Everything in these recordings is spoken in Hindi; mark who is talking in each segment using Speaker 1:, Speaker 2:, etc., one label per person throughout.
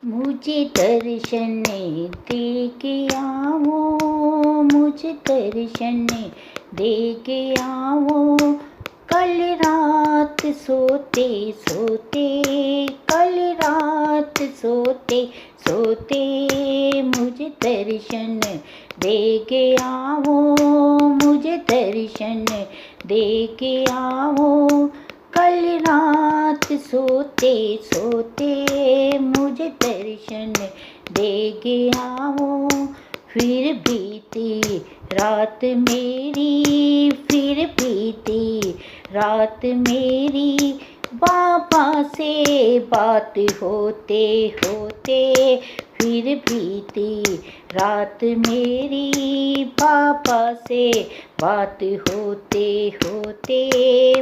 Speaker 1: मुझे दर्शन दे के आओ, मुझे दर्शन दे के आओ। कल रात सोते सोते, कल रात सोते सोते, मुझे दर्शन दे के आओ, मुझे दर्शन दे के आओ। कल रात सोते सोते, मुझे दर्शन दे के आओ। फिर बीती रात मेरी, फिर बीती रात मेरी, बाबा से बात होते होते। फिर बीती रात मेरी, बाबा से बात होते होते,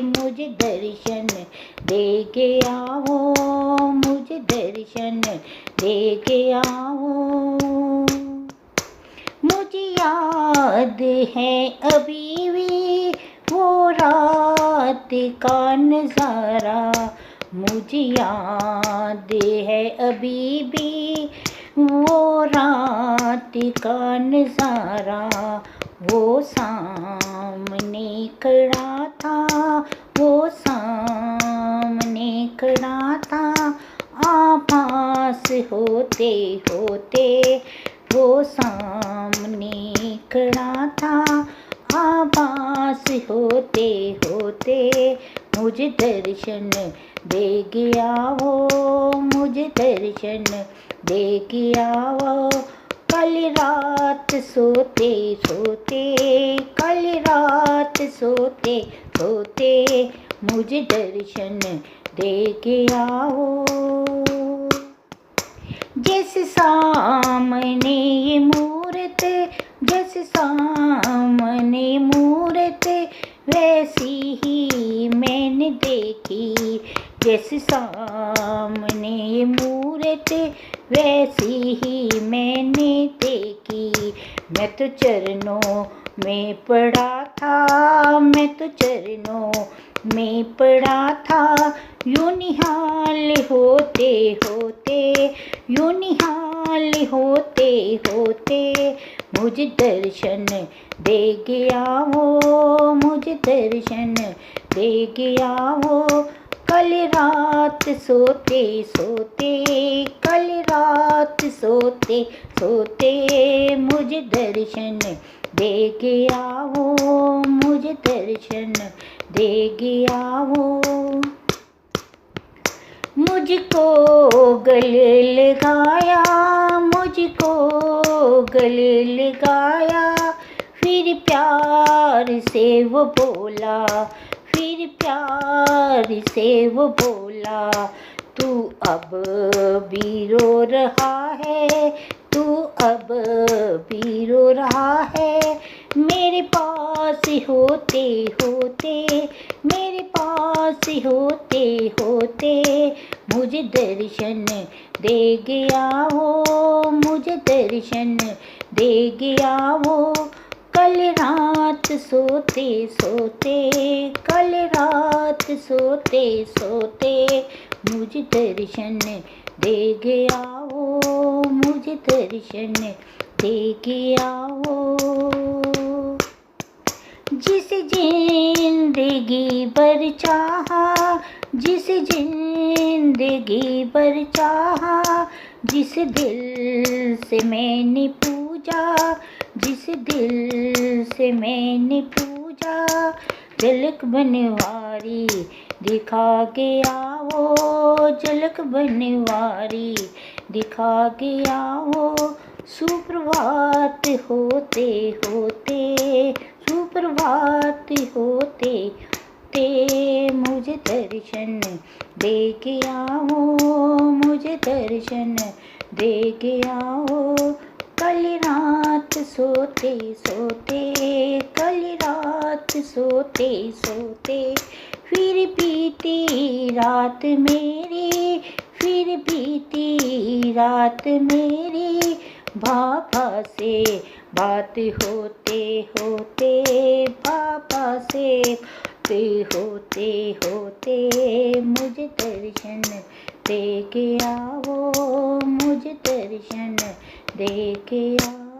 Speaker 1: मुझे दर्शन दे के आओ, मुझे दर्शन दे के आओ। मुझे याद है अभी भी वो रात का नज़ारा, मुझे याद है अभी भी वो रात का नज़ारा। वो सामने खड़ा था, वो सामने खड़ा था, आभास होते होते। वो सामने खड़ा था, आभास होते होते, मुझे दर्शन दे के आओ, मुझे दर्शन दे के आओ। कल रात सोते सोते, कल रात सोते सोते, मुझे दर्शन दे के आओ। जैसे सामने ये मूरत, जैसे सामने मूरत, वैसी ही मैंने देखी। जैसे सामने ये मूरत, वैसी ही मैंने देखी। मैं तो चरणों में पड़ा था, मैं तो चरणों में पड़ा था। यूं निहाल होते होते, यूं निहाल होते होते, मुझे दर्शन दे के आओ, मुझे दर्शन दे के आओ। कल रात सोते सोते, कल रात सोते सोते, मुझे दर्शन दे के आओ, मुझे दर्शन दे के आओ। मुझको गले लगाया, मुझको गले लगाया, फिर प्यार से वो बोला, फिर प्यार से वो बोला। तू अब भी रो रहा है, तू अब भी रो रहा है। मेरे पास होते होते, मेरे पास होते होते, मुझे दर्शन दे के आओ, मुझे दर्शन दे के आओ। कल रात सोते सोते, कल रात सोते सोते, मुझे दर्शन दे के आओ, मुझे दर्शन दे के आओ। जिस जिंदगी भर चाहा, जिस जिंदगी भर चाहा, जिस दिल से मैंने पूजा, जिस दिल से मैंने पूजा। झलक बनवारी दिखा के आओ, झलक बनवारी दिखा के आओ। सुप्रभात होते होते, सुप्रभात होते होते, मुझे दर्शन दे के आओ, मुझे दर्शन दे के आओ। कल रात सोते सोते, कल रात सोते सोते, फिर बीती रात मेरी, फिर बीती रात मेरी। बाबा से बात होते होते, बाबा से होते होते, मुझे दर्शन दे के आओ, मुझे दर्शन दे के आओ।